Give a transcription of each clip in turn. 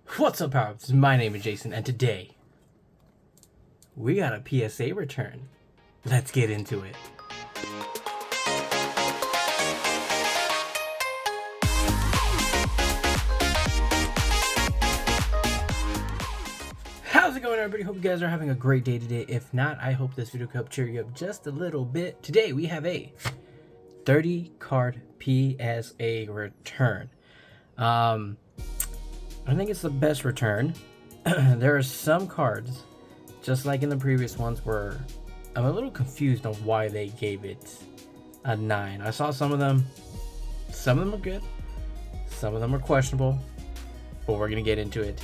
What's up, Power-Ups? My name is Jason, and today we got a PSA return. Let's get into it. How's it going, everybody? Hope you guys are having a great day today. If not, I hope this video can help cheer you up just a little bit. Today we have a 30 card PSA return. I think it's the best return. There are some cards, just like in the previous ones, where I'm a little confused on why they gave it a 9. I saw some of them are good, some of them are questionable, but we're gonna get into it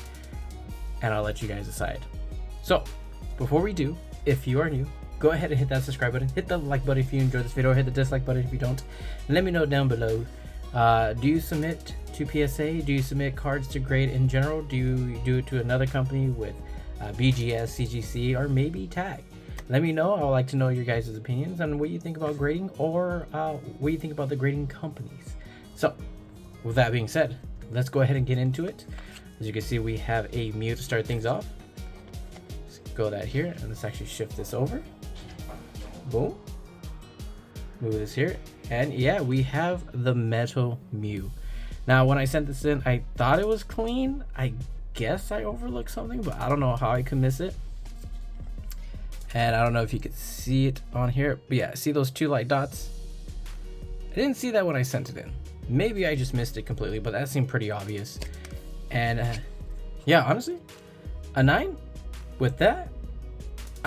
and I'll let you guys decide. So before we do, if you are new, go ahead and hit that subscribe button, hit the like button if you enjoyed this video, or hit the dislike button if you don't, and let me know down below. Do you submit to PSA? Do you submit cards to grade in general? Do you do it to another company with BGS, CGC, or maybe tag? Let me know. I would like to know your guys' opinions on what you think about grading, or what you think about the grading companies. So with that being said, let's go ahead and get into it. As you can see, we have a Mew to start things off. Let's go that here, and let's actually shift this over. Boom. Move this here, and yeah, we have the Metal Mew. Now, when I sent this in, I thought it was clean. I guess I overlooked something, but I don't know how I could miss it. And I don't know if you could see it on here, but yeah, see those two light dots? I didn't see that when I sent it in. Maybe I just missed it completely, but that seemed pretty obvious. And yeah, honestly, a 9 with that,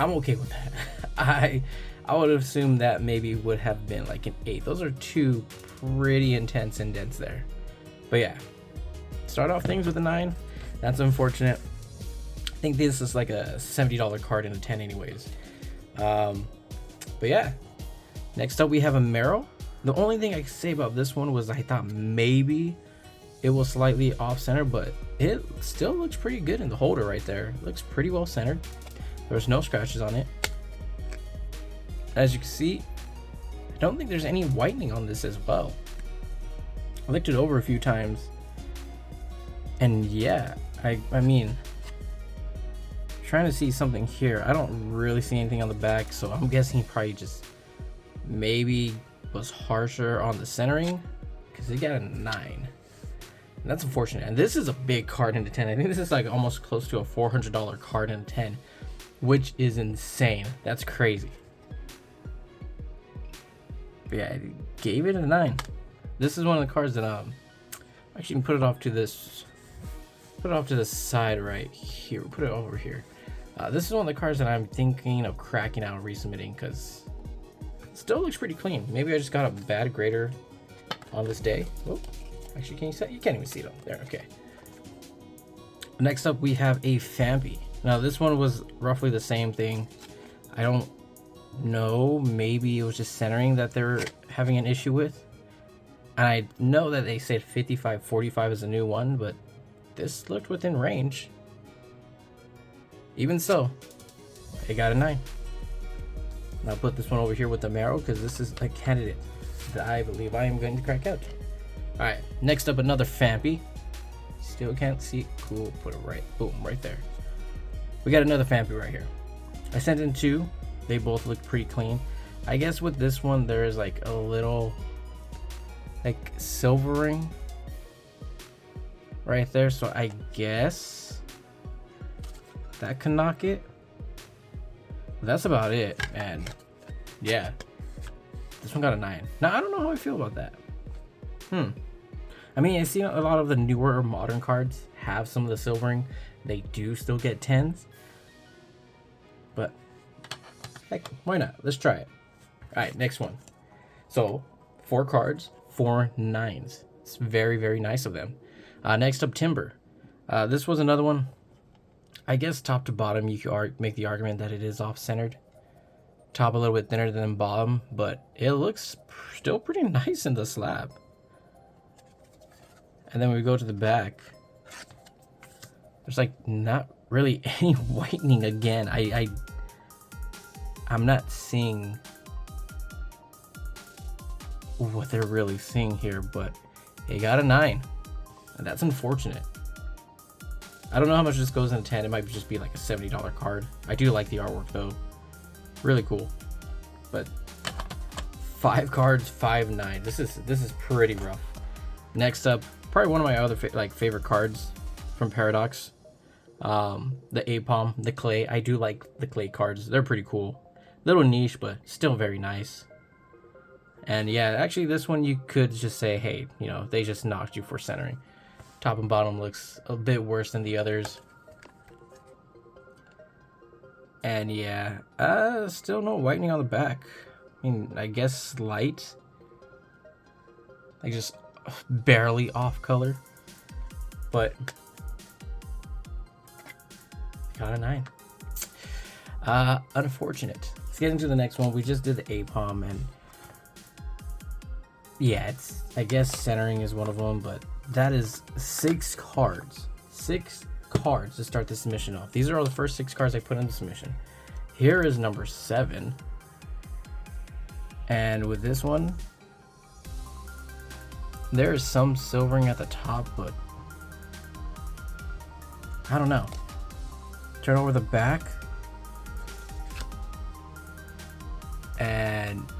I'm okay with that. I would assume that maybe would have been like an 8. Those are two pretty intense indents there. But yeah, start off things with a 9. That's unfortunate. I think this is like a $70 card in a 10 anyways. But yeah, next up we have a Marrow. The only thing I can say about this one was I thought maybe it was slightly off center, but it still looks pretty good in the holder right there. It looks pretty well centered. There's no scratches on it. As you can see, I don't think there's any whitening on this as well. I looked it over a few times, and yeah, I mean, trying to see something here. I don't really see anything on the back, so I'm guessing he probably just maybe was harsher on the centering, because he got a 9. And that's unfortunate. And this is a big card in the 10. I think this is like almost close to a $400 card in a 10, which is insane. That's crazy. But yeah, I gave it a 9. This is one of the cards that actually put it off to this, put it off to the side right here. Put it over here. This is one of the cards that I'm thinking of cracking out and resubmitting, because it still looks pretty clean. Maybe I just got a bad grader on this day. Oh, actually, can you see? You can't even see it up there. Okay. Next up, we have a Fampi. Now this one was roughly the same thing. I don't know, maybe it was just centering that they're having an issue with. And I know that they said 55-45 is a new one, but this looked within range. Even so, it got a 9. And I'll put this one over here with the Marrow, because this is a candidate that I believe I am going to crack out. Alright, next up, another Fampi. Still can't see. Cool, put it right, boom, right there. We got another Fampi right here. I sent in 2. They both look pretty clean. I guess with this one, there is like a little like silvering right there. So I guess that can knock it. But that's about it. And yeah, this one got a 9. Now, I don't know how I feel about that. I mean, I see a lot of the newer modern cards have some of the silvering. They do still get 10s. But heck, why not? Let's try it. All right, next one. So 4 cards, 4 9s. It's very, very nice of them. Next up, Timber. This was another one. I guess top to bottom, you could make the argument that it is off-centered. Top a little bit thinner than bottom, but it looks still pretty nice in the slab. And then when we go to the back, there's like not really any whitening again. I'm not seeing what they're really seeing here, but it got a 9, and that's unfortunate. I don't know how much this goes in a 10. It might just be like a $70 card. I do like the artwork though. Really cool. But 5 cards, 5.9. This is pretty rough. Next up, probably one of my other favorite cards from Paradox. The Apom, the clay. I do like the clay cards. They're pretty cool. Little niche, but still very nice. And yeah, actually this one you could just say, hey, you know, they just knocked you for centering. Top and bottom looks a bit worse than the others. And yeah, still no whitening on the back. I mean, I guess slight. Like just barely off color. But got a 9. Unfortunate. Let's get into the next one. We just did the Apom, and yeah, it's, I guess centering is one of them, but that is 6 cards. 6 cards to start the submission off. These are all the first 6 cards I put in the submission. Here is number 7. And with this one, there is some silvering at the top, but I don't know. Turn over the back, and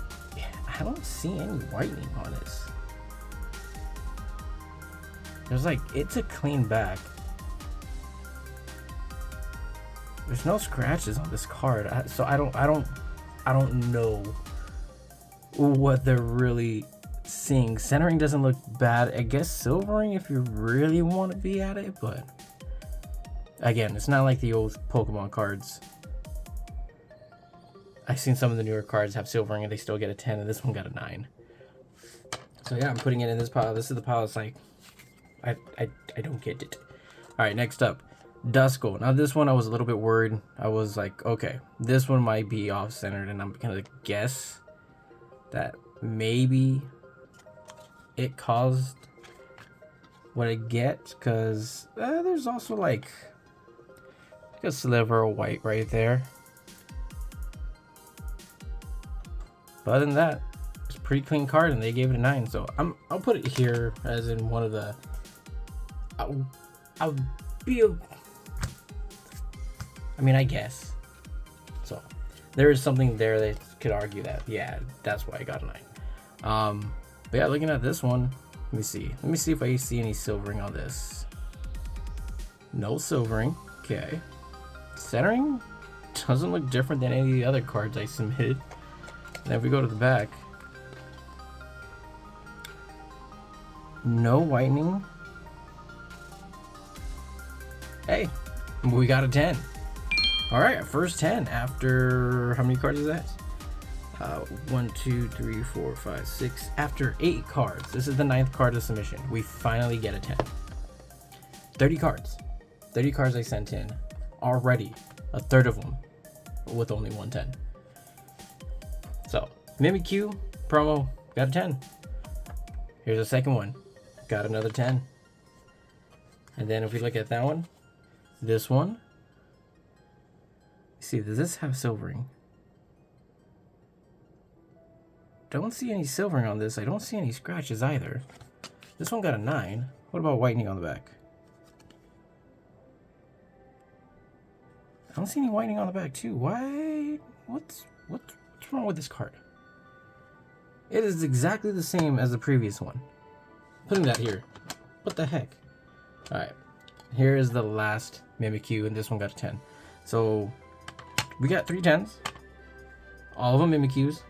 I don't see any whitening on this. There's like, it's a clean back. There's no scratches on this card, so I don't know what they're really seeing. Centering doesn't look bad. I guess silvering if you really want to be at it, but again, it's not like the old Pokemon cards. I've seen some of the newer cards have silvering and they still get a 10, and this one got a 9. So yeah, I'm putting it in this pile. This is the pile. It's like, I don't get it. All right, next up, Duskull. Now this one I was a little bit worried. I was like, okay, this one might be off-centered, and I'm gonna guess that maybe it caused what I get, because there's also like a sliver of white right there. But other than that, it's a pretty clean card, and they gave it a 9. So I'll put it here as in one of the. I'll be a. I mean, I guess. So there is something there that could argue that, yeah, that's why I got a 9. But yeah, looking at this one, let me see. Let me see if I see any silvering on this. No silvering. Okay. Centering doesn't look different than any of the other cards I submitted. And if we go to the back, no whitening. Hey, we got a 10. All right, first 10 after, how many cards is that? 1, 2, 3, 4, 5, 6. After 8 cards. This is the 9th card of submission. We finally get a 10. 30 cards. 30 cards I sent in. Already, a third of them with only 110. So, Mimikyu promo, got a 10. Here's a second one. Got another 10. And then if we look at that one, this one. See, does this have silvering? Don't see any silvering on this. I don't see any scratches either. This one got a 9. What about whitening on the back? I don't see any whitening on the back too. Why? What's wrong with this card? It is exactly the same as the previous one. Putting that here. What the heck? Alright. Here is the last Mimikyu, and this one got a 10. So we got 3 10s. All of them Mimikyus.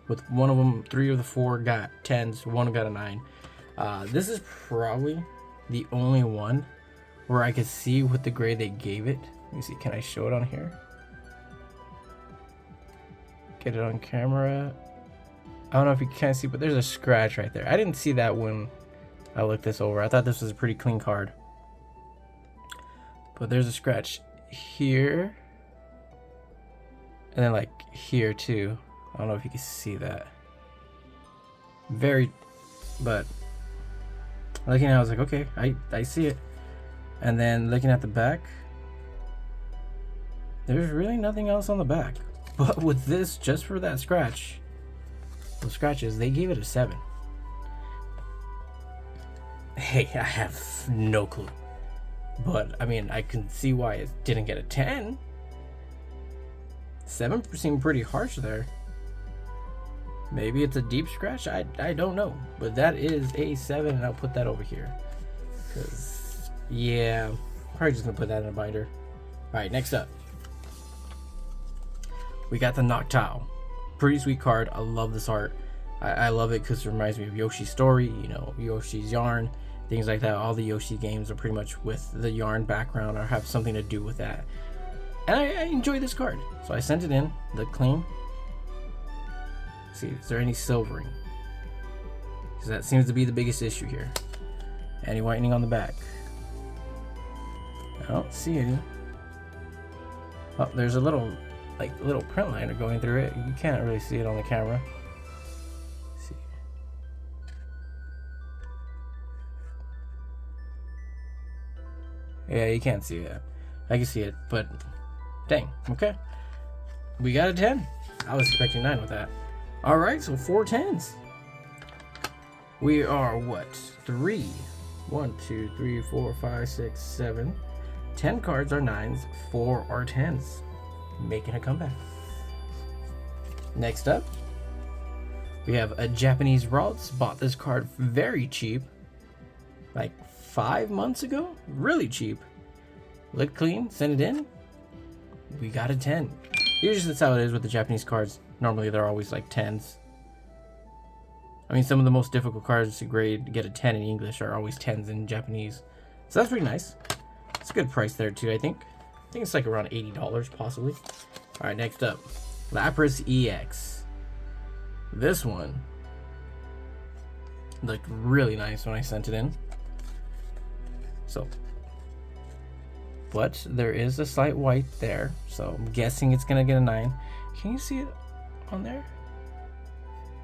With one of them, 3 of the 4 got 10s. One got a 9. This is probably the only one where I could see what the grade they gave it. Let me see. Can I show it on here? Get it on camera. I don't know if you can see, but there's a scratch right there. I didn't see that when I looked this over. I thought this was a pretty clean card. But there's a scratch here. And then like here too. I don't know if you can see that. But looking at it, I was like, okay, I see it. And then looking at the back, there's really nothing else on the back. But with this, just for that scratch, the scratches, they gave it a 7. Hey, I have no clue. But I mean, I can see why it didn't get a 10. 7 seemed pretty harsh there. Maybe it's a deep scratch. I don't know, but that is a 7, and I'll put that over here. Cause yeah, probably just gonna put that in a binder. All right, next up, we got the Noctowl. Pretty sweet card. I love this art. I love it because it reminds me of Yoshi's Story, you know, Yoshi's Yarn, things like that. All the Yoshi games are pretty much with the yarn background or have something to do with that. And I enjoy this card. So I sent it in, the clean. Let's see, is there any silvering? Because that seems to be the biggest issue here. Any whitening on the back? I don't see any. Oh, there's a little print liner going through it. You can't really see it on the camera. Let's see. Yeah, you can't see that. I can see it, but dang. Okay, we got a 10. I was expecting 9 with that. All right, so 4 10s. We are what? 3, 1, 2, 3, 4, 5, 6, 7. 10 cards are 9s. 4 are 10s. Making a comeback. Next up, we have a Japanese Ralts. Bought this card very cheap, like 5 months ago. Really cheap. Looked clean. Sent it in. We got a 10. Usually that's how it is with the Japanese cards. Normally they're always like 10s. I mean, some of the most difficult cards to grade, get a 10 in English, are always 10s in Japanese. So that's pretty nice. It's a good price there too, I think. I think it's like around $80 possibly. All right, next up, Lapras EX. This one looked really nice when I sent it in. So, but there is a slight white there, so I'm guessing it's gonna get a 9. Can you see it on there?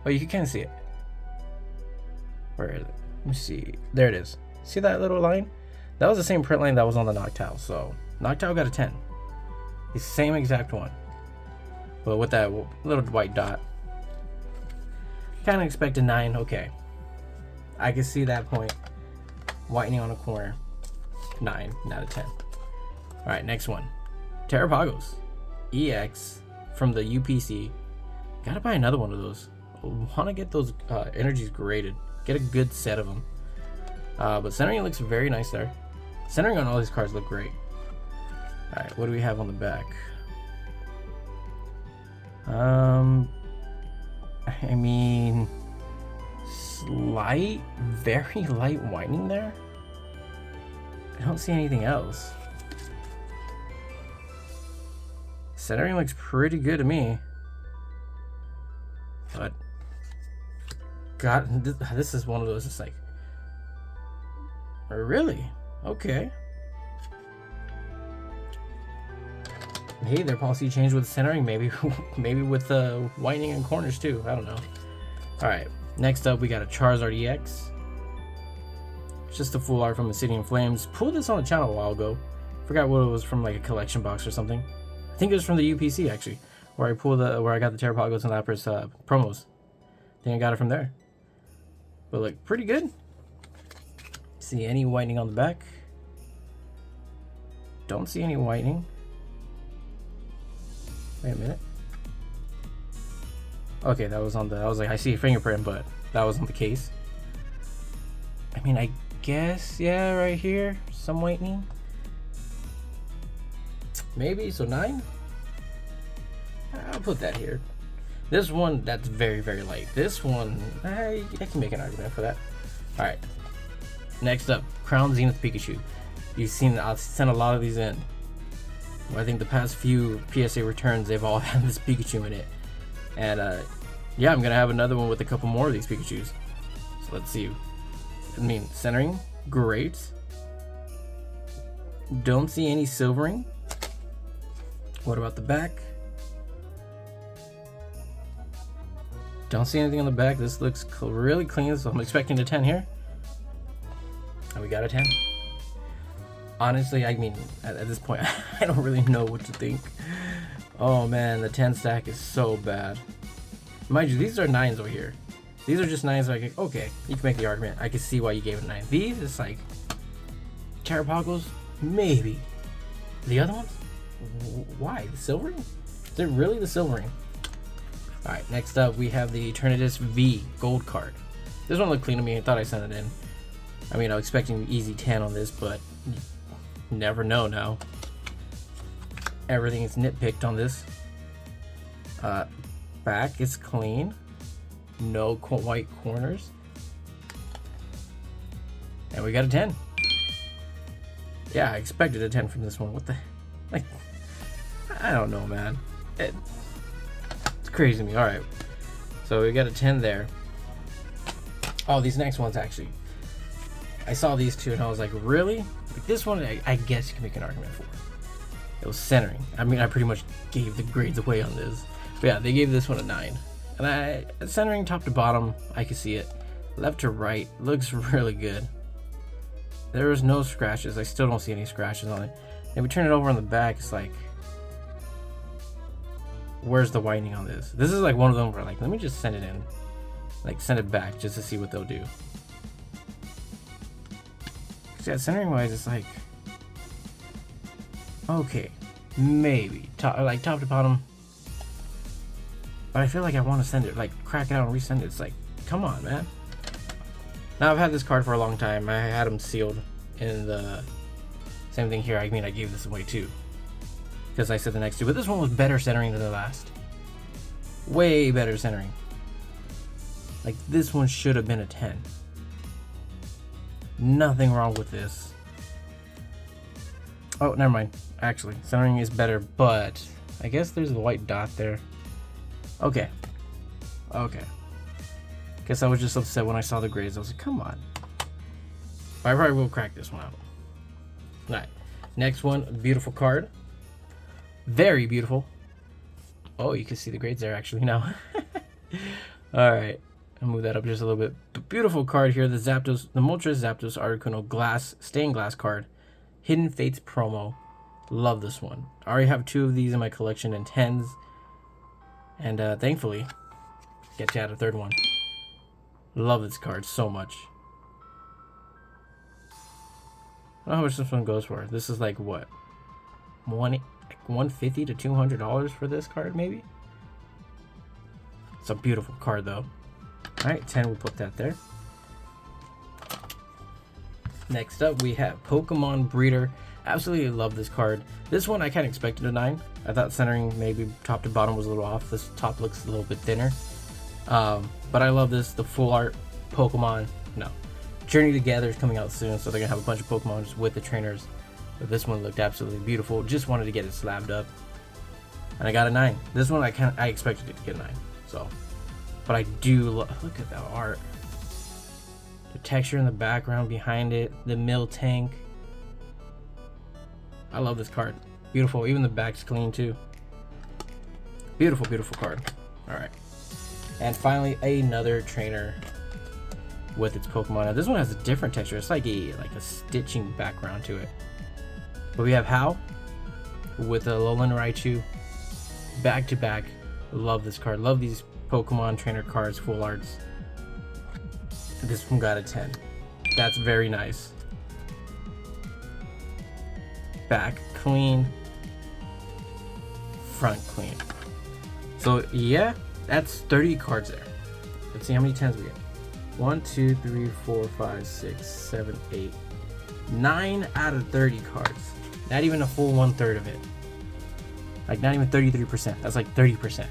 Oh, you can kind of see it. Where is it? Let me see. There it is. See that little line? That was the same print line that was on the Noctowl. So Noctowl got a 10. The same exact one, but with that little white dot. Kind of expect a 9. Okay, I can see that point. Whitening on a corner. 9, not a 10. All right, next one. Terrapagos EX from the UPC. Gotta buy another one of those. Want to get those energies graded. Get a good set of them. But centering looks very nice there. Centering on all these cards look great. All right, what do we have on the back? I mean, slight, very light whitening there. I don't see anything else. Centering looks pretty good to me. But God, this is one of those. It's like, really? Okay. Hey, their policy changed with centering. Maybe with the whitening and corners too. I don't know. All right. Next up, we got a Charizard EX. It's just a full art from Obsidian Flames. Pulled this on the channel a while ago. Forgot what it was from, like a collection box or something. I think it was from the UPC actually, where I got the Terrapagos and Lapras promos. I think I got it from there. But look, pretty good. See any whitening on the back? Don't see any whitening. Wait a minute. Okay, that was on the. I was like, I see a fingerprint, but that was on the case. I mean, I guess, yeah, right here, some whitening. Maybe, so 9? I'll put that here. This one, that's very, very light. This one, I can make an argument for that. Alright. Next up, Crown Zenith Pikachu. You've seen, I've sent a lot of these in. I think the past few PSA returns, they've all had this Pikachu in it. And yeah, I'm gonna have another one with a couple more of these Pikachus. So let's see. I mean, centering, great. Don't see any silvering. What about the back? Don't see anything on the back. This looks really clean, so I'm expecting a 10 here. And we got a 10. Honestly, I mean, at this point, I don't really know what to think. Oh man, the 10 stack is so bad. Mind you, these are 9s over here. These are just 9s, like, okay, you can make the argument. I can see why you gave it a 9. These, it's like, Terrapagos, maybe. The other ones? Why? The silvering? Is it really the silvering? Alright, next up we have the Eternatus V gold card. This one looked clean to me. I thought I sent it in. I mean, I was expecting easy 10 on this, but you never know now. Everything is nitpicked on this. Back is clean. No white corners. And we got a 10. Yeah, I expected a 10 from this one. What the... Like... I don't know, man. It's crazy to me. Alright. So we got a 10 there. Oh, these next ones actually. I saw these two and I was like, really? Like this one, I guess you can make an argument for. It was centering. I mean, I pretty much gave the grades away on this. But yeah, they gave this one a 9. And centering top to bottom, I can see it. Left to right, looks really good. There is no scratches. I still don't see any scratches on it. And we turn it over on the back, it's like, where's the whitening on this? This is like one of them where like, let me just send it in. Like send it back just to see what they'll do. Yeah, centering wise, it's like, okay, maybe top to bottom, but I feel like I want to send it, like crack it out and resend it. It's like, come on, man. Now I've had this card for a long time. I had them sealed in the same thing here. I mean, I gave this away too because I said the next two, but this one was better centering than the last. Way better centering. Like this one should have been a 10. Nothing wrong with this. Oh, never mind. Actually, centering is better, but I guess there's a white dot there. Okay. Okay. Guess I was just upset when I saw the grades. I was like, come on. I probably will crack this one out. Alright. Next one, beautiful card. Very beautiful. Oh, you can see the grades there actually now. Alright. I'll move that up just a little bit. But beautiful card here, the Zapdos, the Moltres Zapdos Articuno glass stained glass card, Hidden Fates promo. Love this one. I already have 2 of these in my collection in 10s, and thankfully, get to add a 3rd one. Love this card so much. I don't know how much this one goes for. This is like what, $150 to $200 for this card, maybe. It's a beautiful card though. Alright, 10, we'll put that there. Next up, we have Pokemon Breeder. Absolutely love this card. This one, I kind of expected a 9. I thought centering maybe top to bottom was a little off. This top looks a little bit thinner. But I love this. The full art Pokemon. No. Journey Together is coming out soon, so they're going to have a bunch of Pokemon with the trainers. But this one looked absolutely beautiful. Just wanted to get it slabbed up. And I got a 9. This one, I expected it to get a 9. So... But I do look at that art. The texture in the background behind it, the mill tank. I love this card. Beautiful. Even the back's clean too. Beautiful, beautiful card. Alright. And finally, another trainer with its Pokemon. Now, this one has a different texture. It's like a stitching background to it. But we have Hal with a Alolan Raichu. Back to back. Love this card. Love these Pokemon trainer cards, full arts. This one got a 10. That's very nice. Back clean. Front clean. So yeah, that's 30 cards there. Let's see how many 10s we get. 1, 2, 3, 4, 5, 6, 7, 8. 9 out of 30 cards. Not even a full 1/3 of it. Like not even 33%. That's like 30%.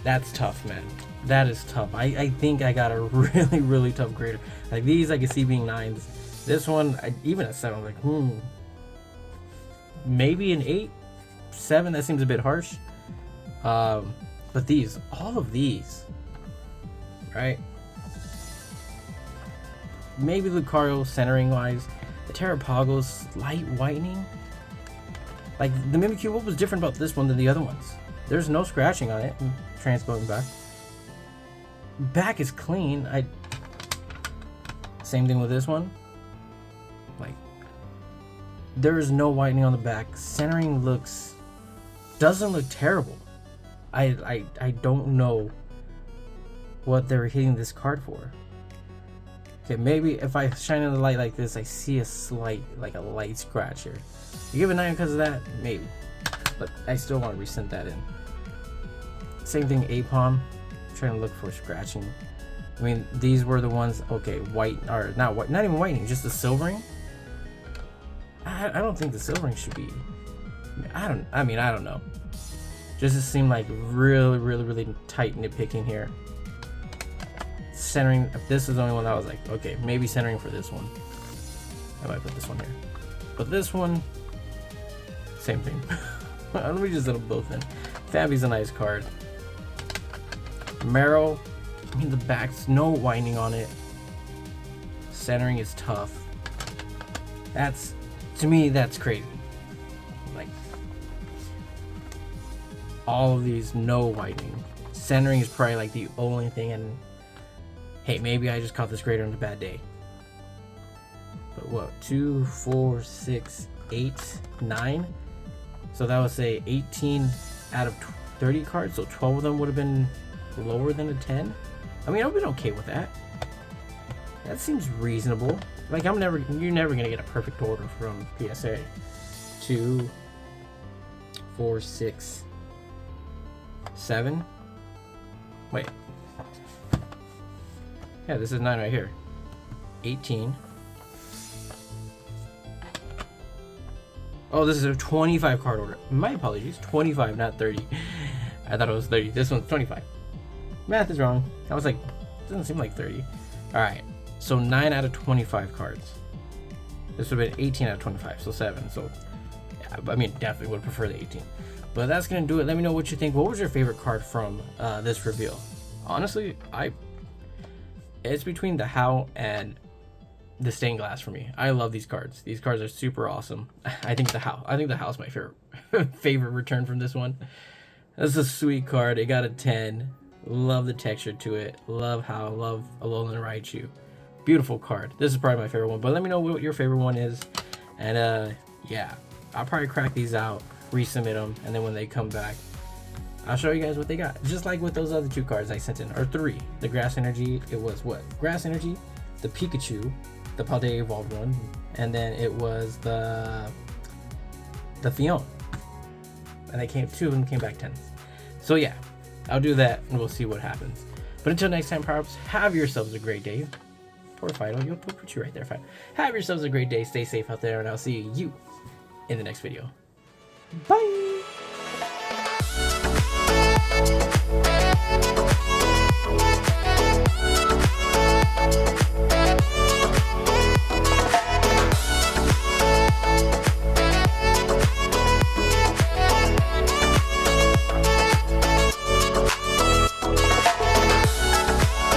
That's tough, man. That is tough. I think I got a really, really tough grader. Like these I can see being 9s. This one, even a 7, I'm like, maybe an 8, 7, that seems a bit harsh. But these, all of these, right? Maybe Lucario centering wise. The Terrapago's slight whitening. Like the Mimikyu, what was different about this one than the other ones? There's no scratching on it. Transposing back. Back is clean. Same thing with this one. Like there is no whitening on the back. Centering doesn't look terrible. I don't know what they're hitting this card for. Okay, maybe if I shine in the light like this, I see a slight, like a light scratch here. You give it 9 because of that? Maybe. But I still want to resend that in. Same thing, Apom. Trying to look for scratching. I mean, these were the ones, okay, white, or not white, not even whitening, just the silvering. I don't think the silvering should be, I don't know. Just it seemed like really tight nitpicking here. Centering, this is the only one that I was like, okay, maybe centering for this one. I might put this one here. But this one, same thing. Let me just put them both in. Fabby's a nice card. Marrow, I mean the back's no winding on it. Centering is tough. That's, to me, that's crazy. Like, all of these no winding. Centering is probably like the only thing, and hey, maybe I just caught this grader on a bad day. But what, 2, 4, 6, 8, 9? So that would say 18 out of 30 cards, so 12 of them would have been lower than a 10. I mean, I've been okay with that. That seems reasonable. Like, you're never gonna get a perfect order from PSA. 2, 4, 6, 7. Wait. Yeah, this is 9 right here. 18. Oh, this is a 25 card order. My apologies. 25, not 30. I thought it was 30. This one's 25. Math is wrong. I was like, doesn't seem like 30. Alright. So 9 out of 25 cards. This would have been 18 out of 25. So 7. So, yeah, I mean, definitely would prefer the 18. But that's going to do it. Let me know what you think. What was your favorite card from this reveal? Honestly, it's between the How and the Stained Glass for me. I love these cards. These cards are super awesome. I think the How is my favorite return from this one. That's a sweet card. It got a 10. Love the texture to it. Love How. Love Alolan Raichu. Beautiful card. This is probably my favorite one. But let me know what your favorite one is. And yeah, I'll probably crack these out, resubmit them, and then when they come back, I'll show you guys what they got. Just like with those other 2 cards I sent in, or 3. The Grass Energy, it was what? Grass Energy, the Pikachu, the Paldea Evolved one, and then it was the Fion. And they 2 of them came back 10s. So yeah, I'll do that and we'll see what happens. But until next time, Power-Ups, have yourselves a great day. Poor Fido, you'll put you right there, Fido. Have yourselves a great day, stay safe out there, and I'll see you in the next video. Bye!